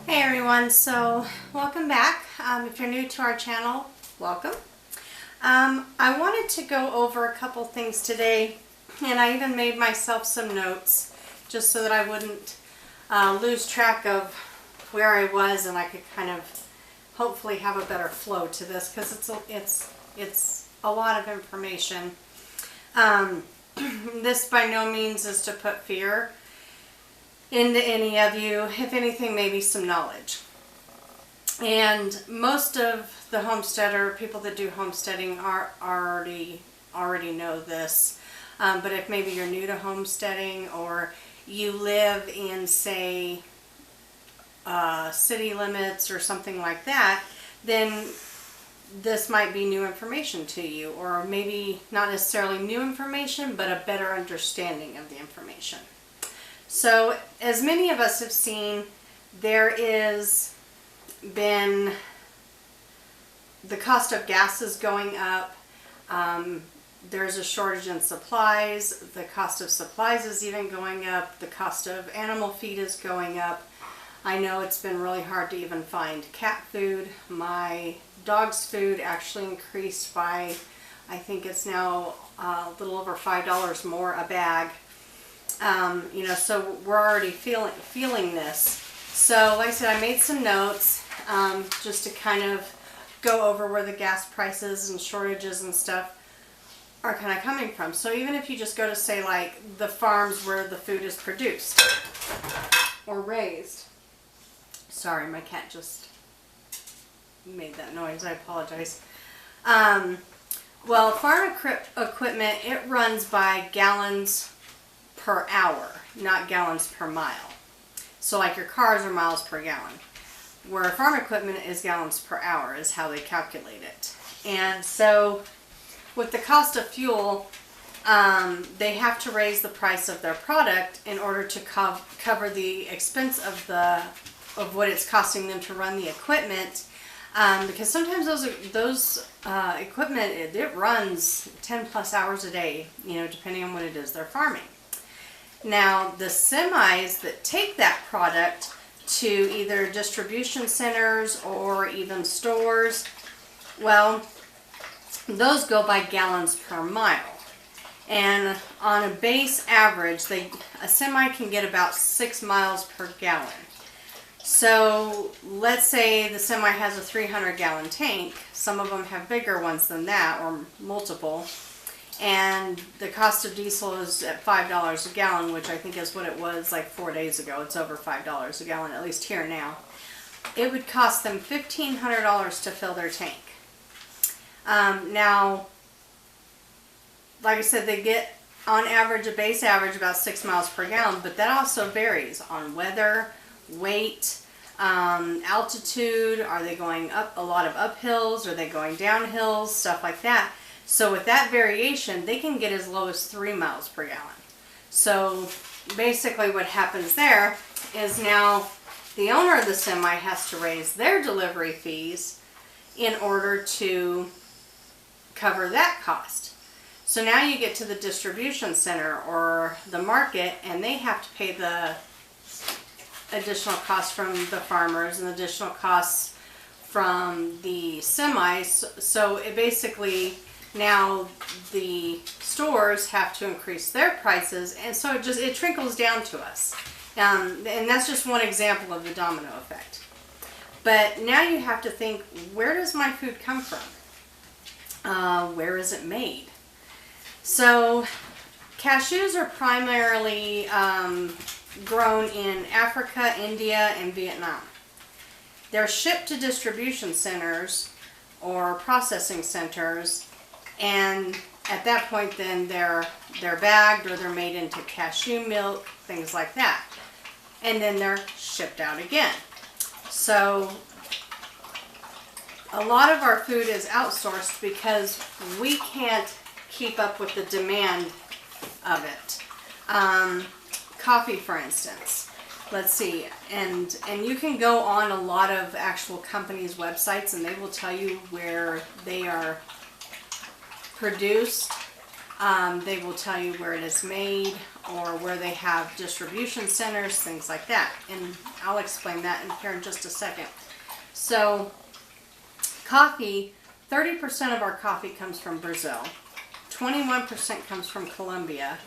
Hey everyone, so welcome back. If you're new to our channel, welcome. I wanted to go over a couple things today, and I even made myself some notes just so that I wouldn't lose track of where I was, and I could kind of hopefully have a better flow to this because it's a lot of information. This by no means is to put fear into any of you. If anything, maybe some knowledge. And most of the homesteader people that do homesteading already know this. But if maybe you're new to homesteading, or you live in, say, city limits or something like that, then this might be new information to you, or maybe not necessarily new information, but a better understanding of the information. So, as many of us have seen, there is been the cost of gas is going up. There's a shortage in supplies. The cost of supplies is even going up. The cost of animal feed is going up. I know it's been really hard to even find cat food. My dog's food actually increased by, I think it's now a little over $5 more a bag. So we're already feeling this. So like I said, I made some notes just to kind of go over where the gas prices and shortages and stuff are kind of coming from. So even if you just go to, say, like the farms where the food is produced or raised. Sorry, my cat just made that noise. I apologize. Well, farm equipment, it runs by gallons per hour, not gallons per mile. So like your cars are miles per gallon, where farm equipment is gallons per hour is how they calculate it. And so with the cost of fuel, they have to raise the price of their product in order to cover the expense of what it's costing them to run the equipment. Because sometimes those equipment, it runs 10 plus hours a day, depending on what it is they're farming. Now, the semis that take that product to either distribution centers or even stores, well, those go by gallons per mile. And on a base average, a semi can get about 6 miles per gallon. So let's say the semi has a 300-gallon tank. Some of them have bigger ones than that, or multiple. And the cost of diesel is at $5 a gallon, which I think is what it was like 4 days ago. It's over $5 a gallon, at least here now. It would cost them $1,500 to fill their tank. Now, like I said, they get on average, a base average, about 6 miles per gallon, but that also varies on weather, weight, altitude. Are they going up a lot of uphills? Are they going downhills? Stuff like that. So with that variation, they can get as low as 3 miles per gallon. So basically what happens there is now the owner of the semi has to raise their delivery fees in order to cover that cost. So now you get to the distribution center or the market, and they have to pay the additional costs from the farmers and additional costs from the semis. So it basically, now the stores have to increase their prices, and so it trickles down to us. And that's just one example of the domino effect. But now you have to think, where does my food come from? Where is it made? So cashews are primarily grown in Africa, India, and Vietnam. They're shipped to distribution centers or processing centers, and at that point then they're bagged or they're made into cashew milk, things like that. And then they're shipped out again. So a lot of our food is outsourced because we can't keep up with the demand of it. Coffee, for instance. Let's see, and you can go on a lot of actual companies' websites, and they will tell you where they are produced. They will tell you where it is made, or where they have distribution centers, things like that. And I'll explain that here in just a second. So coffee, 30% of our coffee comes from Brazil, 21% comes from Colombia,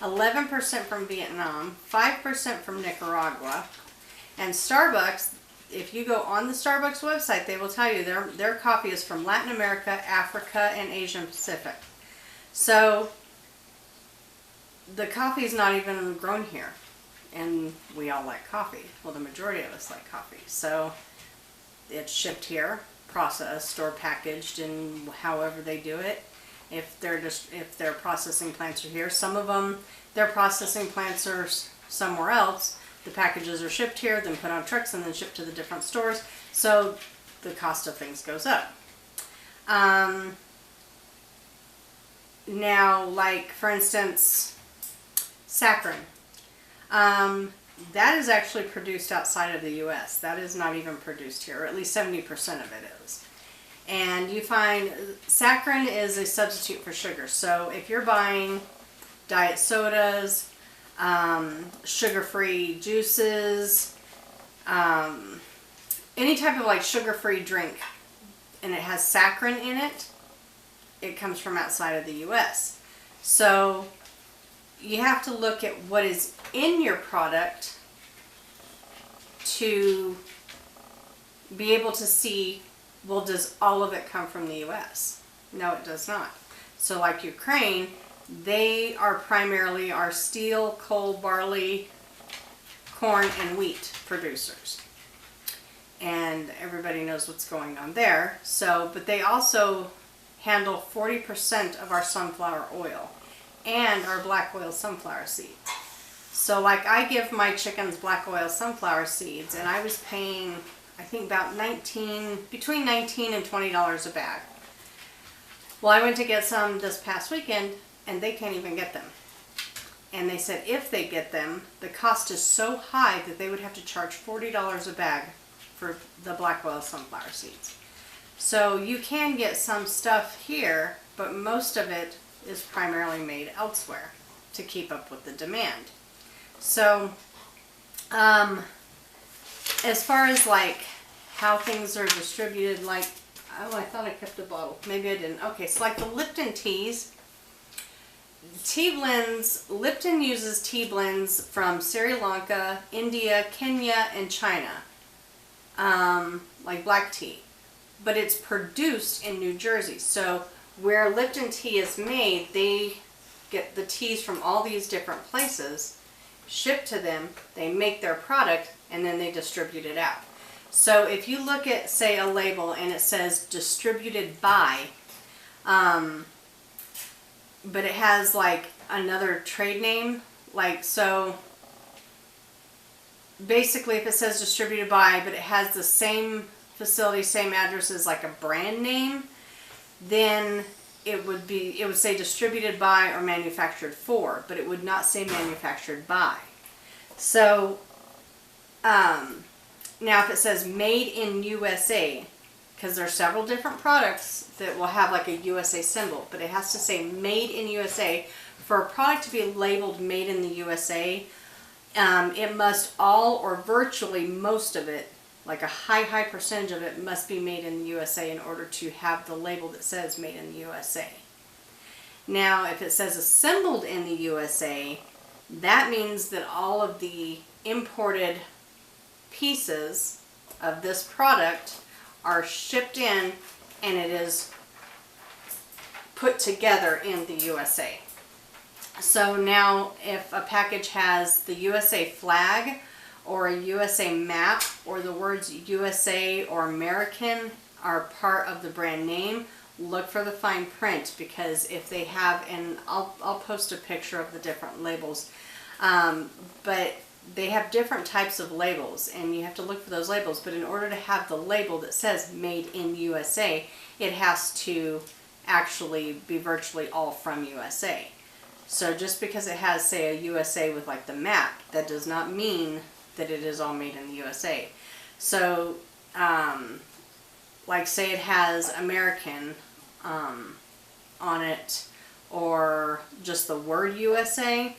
11% from Vietnam, 5% from Nicaragua, and Starbucks, if you go on the Starbucks website, they will tell you their coffee is from Latin America, Africa, and Asia Pacific. So the coffee is not even grown here, and we all like coffee. Well, the majority of us like coffee. So it's shipped here, processed, or packaged, and however they do it. If their processing plants are here, some of them, their processing plants are somewhere else. The packages are shipped here, then put on trucks, and then shipped to the different stores. So the cost of things goes up. Now, like for instance, saccharin. That is actually produced outside of the U.S. That is not even produced here, or at least 70% of it is. And you find saccharin is a substitute for sugar. So if you're buying diet sodas, sugar-free juices, any type of like sugar-free drink, and it has saccharin in it, it comes from outside of the U.S. So you have to look at what is in your product to be able to see, well, does all of it come from the U.S.? No, it does not. So like Ukraine, they are primarily our steel, coal, barley, corn, and wheat producers. And everybody knows what's going on there. So, but they also handle 40% of our sunflower oil and our black oil sunflower seeds. So like I give my chickens black oil sunflower seeds, and I was paying, I think about between $19 and $20 a bag. Well, I went to get some this past weekend, and they can't even get them. And they said if they get them, the cost is so high that they would have to charge $40 a bag for the black oil sunflower seeds. So you can get some stuff here, but most of it is primarily made elsewhere to keep up with the demand. So as far as like how things are distributed, like, oh, I thought I kept a bottle. Maybe I didn't. Okay, so like the Lipton teas, tea blends, Lipton uses tea blends from Sri Lanka, India, Kenya, and China, like black tea. But it's produced in New Jersey. So where Lipton tea is made, they get the teas from all these different places, shipped to them, they make their product, and then they distribute it out. So if you look at, say, a label and it says distributed by, but it has like another trade name, like, so basically if it says distributed by, but it has the same facility, same address as like a brand name, then it would say distributed by or manufactured for, but it would not say manufactured by. So now if it says made in USA, because there are several different products that will have like a USA symbol, but it has to say made in USA. For a product to be labeled made in the USA, it must all or virtually most of it, like a high percentage of it, must be made in the USA in order to have the label that says made in the USA. Now if it says assembled in the USA, that means that all of the imported pieces of this product are shipped in and it is put together in the USA. So now if a package has the USA flag or a USA map, or the words USA or American are part of the brand name, look for the fine print, because if they have, and I'll post a picture of the different labels, but they have different types of labels and you have to look for those labels. But in order to have the label that says made in USA, it has to actually be virtually all from USA. So just because it has, say, a USA with like the map, that does not mean that it is all made in the USA. So like say it has American on it, or just the word USA,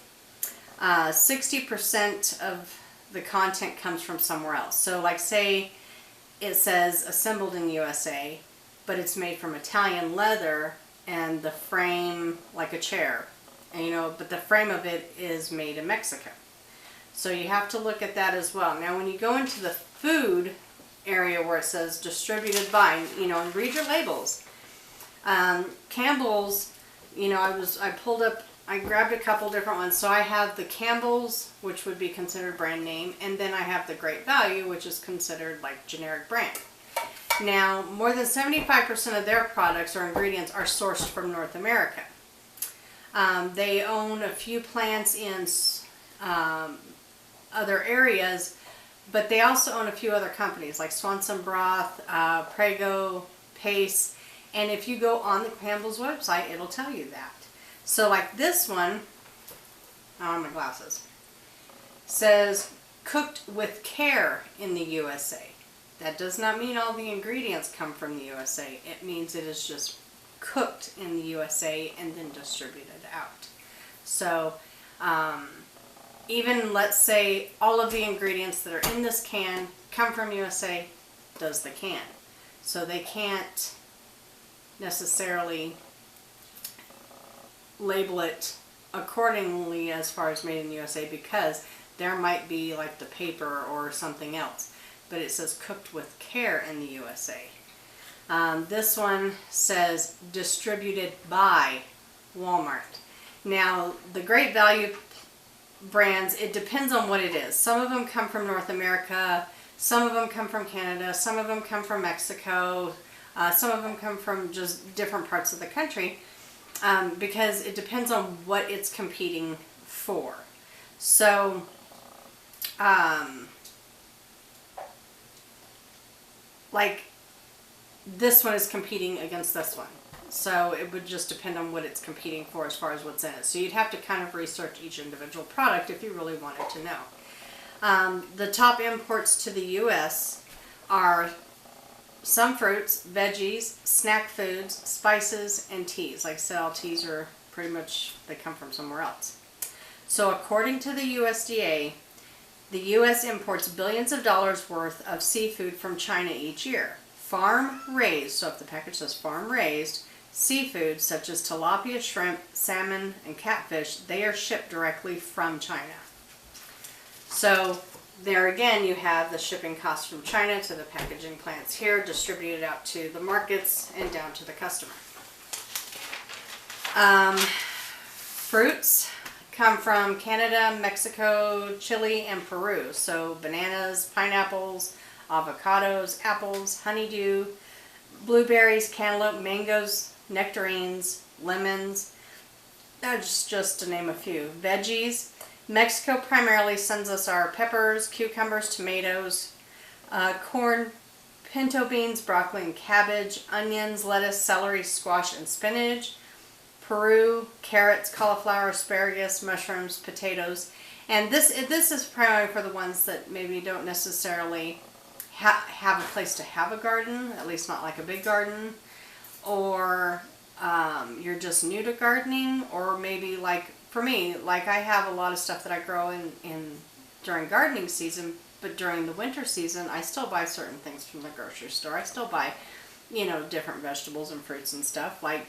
60% of the content comes from somewhere else. So like say it says assembled in USA, but it's made from Italian leather and the frame like a chair, and but the frame of it is made in Mexico. So you have to look at that as well. Now when you go into the food area where it says distributed by, and read your labels. Campbell's, I grabbed a couple different ones. So I have the Campbell's, which would be considered brand name, and then I have the Great Value, which is considered like generic brand. Now, more than 75% of their products or ingredients are sourced from North America. They own a few plants in other areas, but they also own a few other companies like Swanson Broth, Prego, Pace, and if you go on the Campbell's website, it'll tell you that. So like this one, my glasses, says cooked with care in the USA. That does not mean all the ingredients come from the USA. It means it is just cooked in the USA and then distributed out. So even let's say all of the ingredients that are in this can come from USA, does the can. So they can't necessarily label it accordingly as far as made in the USA, because there might be like the paper or something else, but it says cooked with care in the USA. This one says distributed by Walmart. Now the Great Value brands, it depends on what it is. Some of them come from North America, some of them come from Canada, some of them come from Mexico, some of them come from just different parts of the country, because it depends on what it's competing for. So like this one is competing against this one. So it would just depend on what it's competing for as far as what's in it. So you'd have to kind of research each individual product if you really wanted to know. The top imports to the U.S. are some fruits, veggies, snack foods, spices, and teas. Like I said, all teas are pretty much, they come from somewhere else. So according to the USDA, the U.S. imports billions of dollars worth of seafood from China each year. Farm-raised, so if the package says farm-raised, seafood such as tilapia, shrimp, salmon, and catfish, they are shipped directly from China. So there again, you have the shipping costs from China to the packaging plants here, distributed out to the markets and down to the customer. Fruits come from Canada, Mexico, Chile, and Peru. So bananas, pineapples, avocados, apples, honeydew, blueberries, cantaloupe, mangoes, nectarines, lemons. That's just to name a few. Veggies. Mexico primarily sends us our peppers, cucumbers, tomatoes, corn, pinto beans, broccoli, and cabbage, onions, lettuce, celery, squash, and spinach. Peru, carrots, cauliflower, asparagus, mushrooms, potatoes. And this is primarily for the ones that maybe don't necessarily have a place to have a garden, at least not like a big garden, or you're just new to gardening, or maybe like for me, like I have a lot of stuff that I grow in during gardening season, but during the winter season I still buy certain things from the grocery store. I still buy, different vegetables and fruits and stuff, like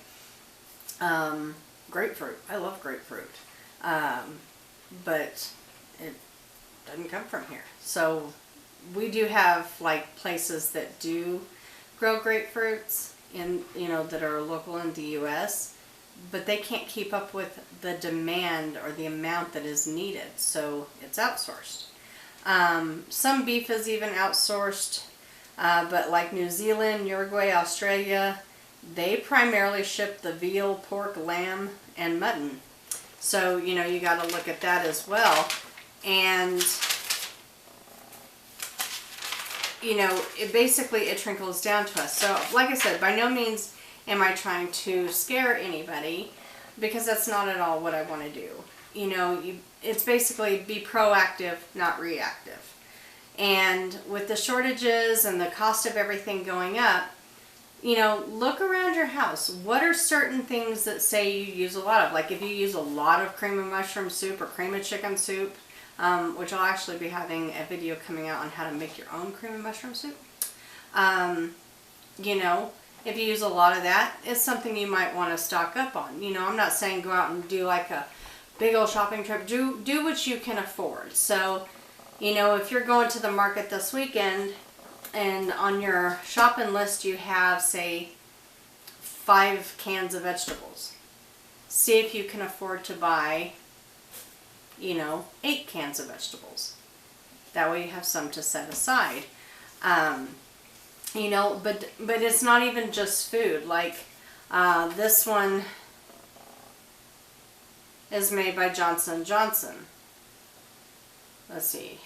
grapefruit. I love grapefruit, but it doesn't come from here. So we do have like places that do grow grapefruits in, that are local in the U.S., but they can't keep up with the demand or the amount that is needed, so it's outsourced. Some beef is even outsourced, but like New Zealand, Uruguay, Australia, they primarily ship the veal, pork, lamb, and mutton. So, you got to look at that as well. And, it trickles down to us. So, like I said, by no means am I trying to scare anybody, because that's not at all what I want to do. It's basically be proactive, not reactive. And with the shortages and the cost of everything going up, you know, look around your house. What are certain things that say you use a lot of? Like if you use a lot of cream of mushroom soup or cream of chicken soup, which I'll actually be having a video coming out on how to make your own cream of mushroom soup. You know, if you use a lot of that, it's something you might want to stock up on. You know, I'm not saying go out and do like a big old shopping trip. Do what you can afford. So, you know, if you're going to the market this weekend and on your shopping list you have, say, 5 cans of vegetables, see if you can afford to buy, you know, 8 cans of vegetables. That way you have some to set aside. You know, but it's not even just food. Like this one is made by Johnson & Johnson. Let's see.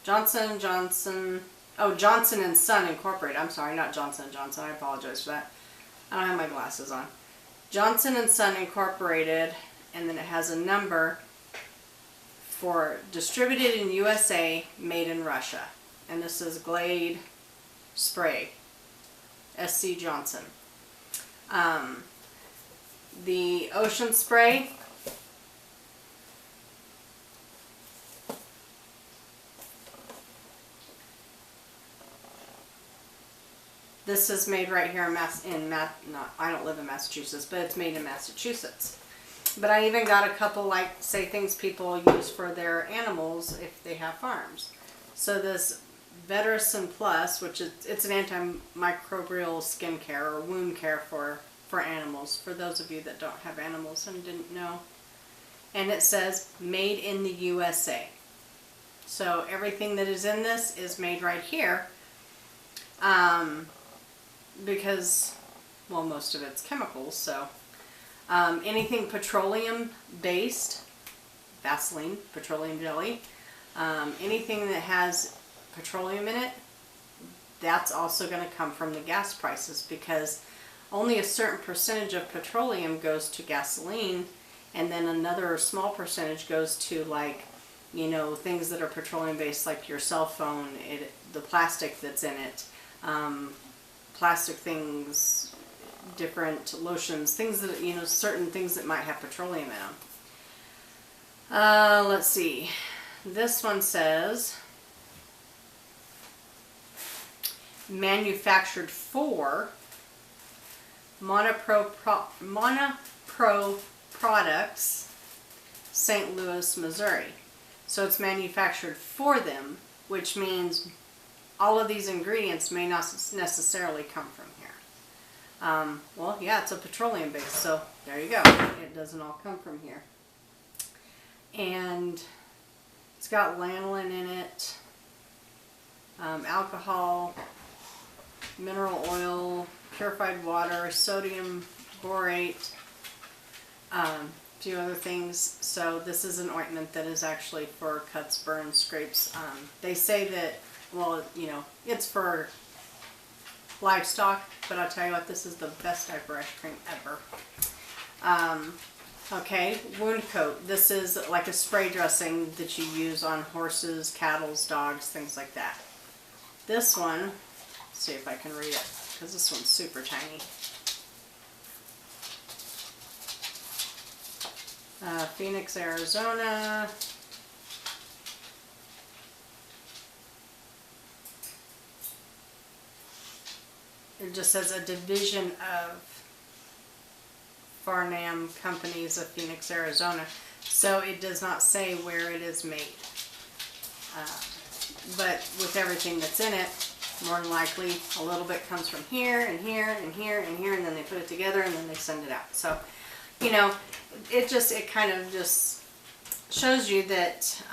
Johnson & Johnson. Oh, Johnson & Son Incorporated. I'm sorry, not Johnson & Johnson. I apologize for that. I don't have my glasses on. Johnson & Son Incorporated, and then it has a number for distributed in USA, made in Russia. And this is Glade Spray, SC Johnson. The Ocean Spray, this is made right here I don't live in Massachusetts, but it's made in Massachusetts. But I even got a couple, like, say, things people use for their animals if they have farms. So this Vetericin Plus, which is, it's an antimicrobial skincare or wound care for animals, for those of you that don't have animals and didn't know. And it says made in the USA. So everything that is in this is made right here. Because, well, most of it's chemicals, so anything petroleum based, Vaseline, petroleum jelly, anything that has petroleum in it, that's also going to come from the gas prices, because only a certain percentage of petroleum goes to gasoline, and then another small percentage goes to, like, you know, things that are petroleum based, like your cell phone, the plastic that's in it, plastic things, different lotions, things that, you know, certain things that might have petroleum in them. Let's see. This one says manufactured for Monopro Products, St. Louis, Missouri. So it's manufactured for them, which means all of these ingredients may not necessarily come from here. Well, yeah, it's a petroleum base, so there you go. It doesn't all come from here. And it's got lanolin in it, alcohol, mineral oil, purified water, sodium borate, a few other things. So this is an ointment that is actually for cuts, burns, scrapes. They say that, well, you know, it's for livestock, but I'll tell you what, this is the best diaper ice cream ever. Okay, wound coat. This is like a spray dressing that you use on horses, cattle, dogs, things like that. This one, let's see if I can read it, because this one's super tiny. Phoenix, Arizona. It just says a division of Farnam Companies of Phoenix, Arizona. So it does not say where it is made. But with everything that's in it, more than likely a little bit comes from here and here and here and here, and then they put it together and then they send it out. So, you know, it kind of just shows you that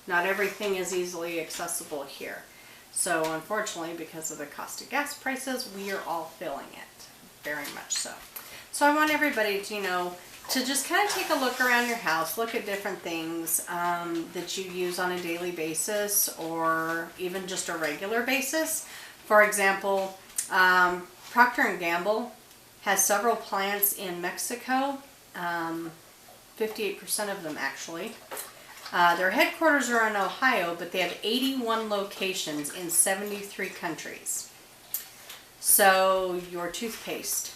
not everything is easily accessible here. So unfortunately, because of the cost of gas prices, we are all feeling it, very much so. So I want everybody to, you know, to just kind of take a look around your house, look at different things that you use on a daily basis or even just a regular basis. For example, Procter & Gamble has several plants in Mexico, 58% of them actually. Their headquarters are in Ohio, but they have 81 locations in 73 countries. So your toothpaste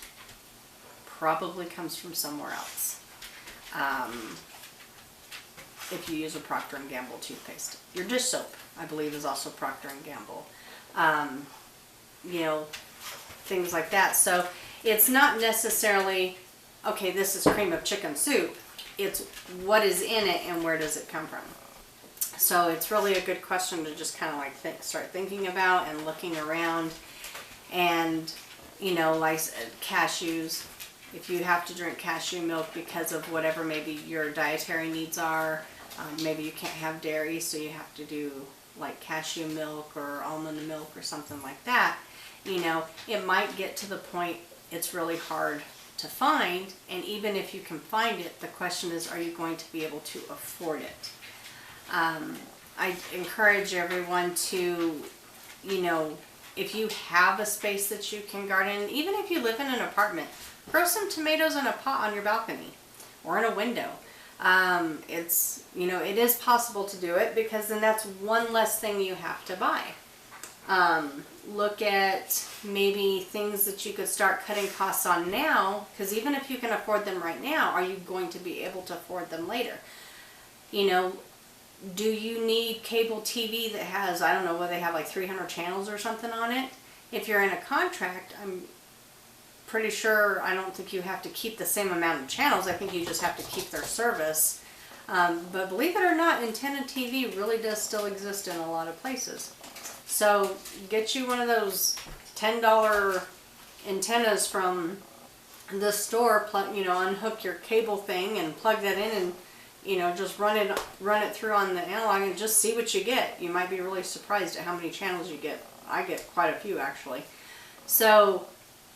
probably comes from somewhere else. If you use a Procter & Gamble toothpaste. Your dish soap, I believe, is also Procter & Gamble. You know, things like that. So it's not necessarily, okay, this is cream of chicken soup. It's what is in it and where does it come from. So it's really a good question to just kind of like start thinking about and looking around. And, you know, like cashews, if you have to drink cashew milk because of whatever maybe your dietary needs are, maybe you can't have dairy, so you have to do like cashew milk or almond milk or something like that. You know, it might get to the point it's really hard to find, and even if you can find it, the question is, are you going to be able to afford it? I encourage everyone to, you know, if you have a space that you can garden, even if you live in an apartment, grow some tomatoes in a pot on your balcony or in a window. It's, you know, it is possible to do it, because then that's one less thing you have to buy. Look at maybe things that you could start cutting costs on now, because even if you can afford them right now, are you going to be able to afford them later? You know, do you need cable TV that has, I don't know, whether they have like 300 channels or something on it? If you're in a contract, I'm pretty sure, I don't think you have to keep the same amount of channels. I think you just have to keep their service. But believe it or not, antenna TV really does still exist in a lot of places. So get you one of those $10 antennas from the store, you know, unhook your cable thing and plug that in, and you know, just run it through on the analog and just see what you get. You might be really surprised at how many channels you get. I get quite a few, actually. So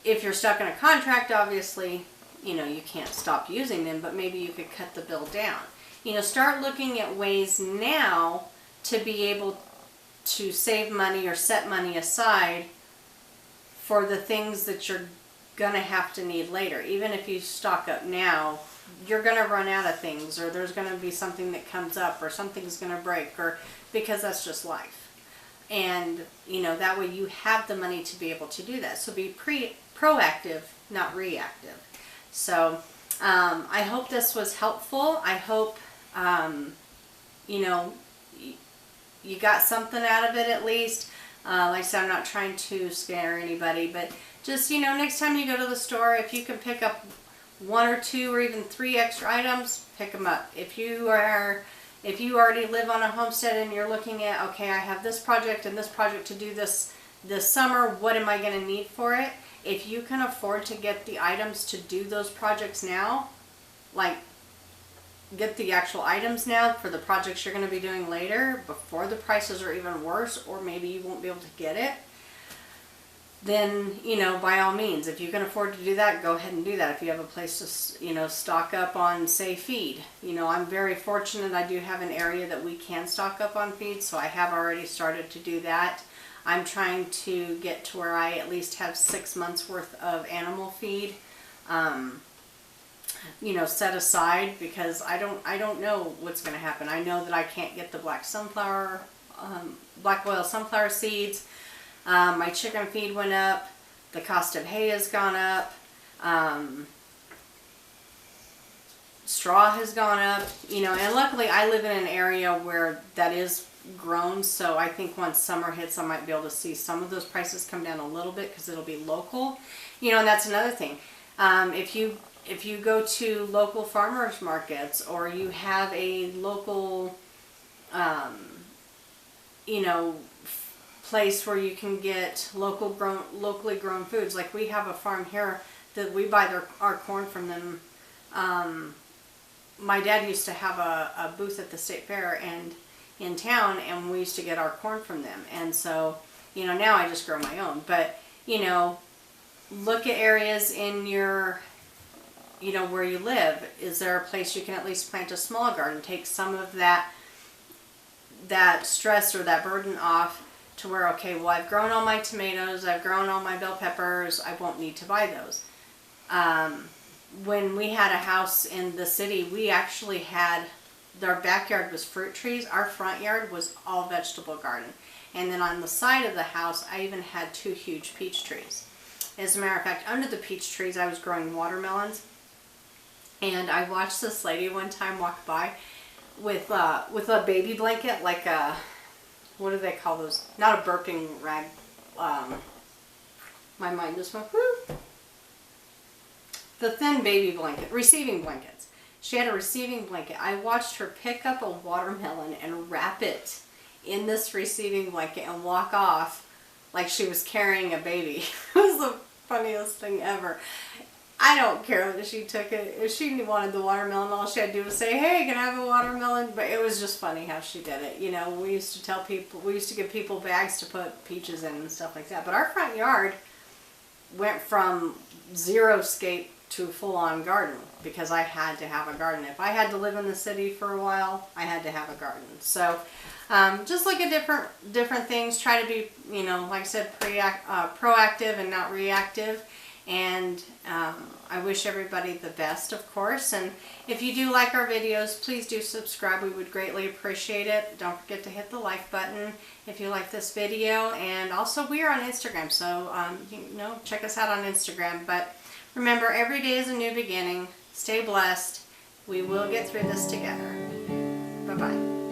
if you're stuck in a contract, obviously, you know, you can't stop using them, but maybe you could cut the bill down. You know, start looking at ways now to be able to save money or set money aside for the things that you're gonna have to need later. Even if you stock up now, you're gonna run out of things, or there's gonna be something that comes up, or something's gonna break, or because that's just life. And you know, that way you have the money to be able to do that. So be proactive, not reactive. So I hope this was helpful. I hope you know, you got something out of it at least. Like I said, I'm not trying to scare anybody, but just, you know, next time you go to the store, if you can pick up 1 or 2 or even 3 extra items, pick them up. If you already live on a homestead and you're looking at, okay, I have this project and this project to do this summer, what am I going to need for it? If you can afford to get the items to do those projects now, like get the actual items now for the projects you're going to be doing later, before the prices are even worse, or maybe you won't be able to get it, then, you know, by all means, if you can afford to do that, go ahead and do that. If you have a place to, you know, stock up on, say, feed. You know, I'm very fortunate. I do have an area that we can stock up on feed, so I have already started to do that. I'm trying to get to where I at least have 6 months worth of animal feed, you know, set aside, because I don't know what's going to happen. I know that I can't get the black oil sunflower seeds. My chicken feed went up. The cost of hay has gone up. Straw has gone up. You know, and luckily I live in an area where that is grown, so I think once summer hits, I might be able to see some of those prices come down a little bit, because it'll be local. You know, and that's another thing. If you go to local farmers markets, or you have a local, you know, place where you can get locally grown foods. Like we have a farm here that we buy our corn from them. My dad used to have a booth at the state fair and in town, and we used to get our corn from them. And so, you know, now I just grow my own. But, you know, look at areas in your, you know, where you live. Is there a place you can at least plant a small garden? Take some of that stress or that burden off, to where, okay, well, I've grown all my tomatoes, I've grown all my bell peppers, I won't need to buy those. When we had a house in the city, we actually had, our backyard was fruit trees, our front yard was all vegetable garden. And then on the side of the house, I even had 2 huge peach trees. As a matter of fact, under the peach trees, I was growing watermelons. And I watched this lady one time walk by with a baby blanket, like a, what do they call those? Not a burping rag. My mind just went, whoo. The thin baby blanket, receiving blankets. She had a receiving blanket. I watched her pick up a watermelon and wrap it in this receiving blanket and walk off like she was carrying a baby. It was the funniest thing ever. I don't care that she took it. If she wanted the watermelon, all she had to do was say, hey, can I have a watermelon? But it was just funny how she did it. You know, we used to tell people, we used to give people bags to put peaches in and stuff like that. But our front yard went from zero-scape to full-on garden because I had to have a garden. If I had to live in the city for a while, I had to have a garden. So just look at different things. Try to be, you know, like I said, proactive and not reactive. And I wish everybody the best, of course. And if you do like our videos, please do subscribe. We would greatly appreciate it. Don't forget to hit the like button if you like this video. And also, we are on Instagram, so you know, check us out on Instagram. But remember, every day is a new beginning. Stay blessed. We will get through this together. Bye-bye.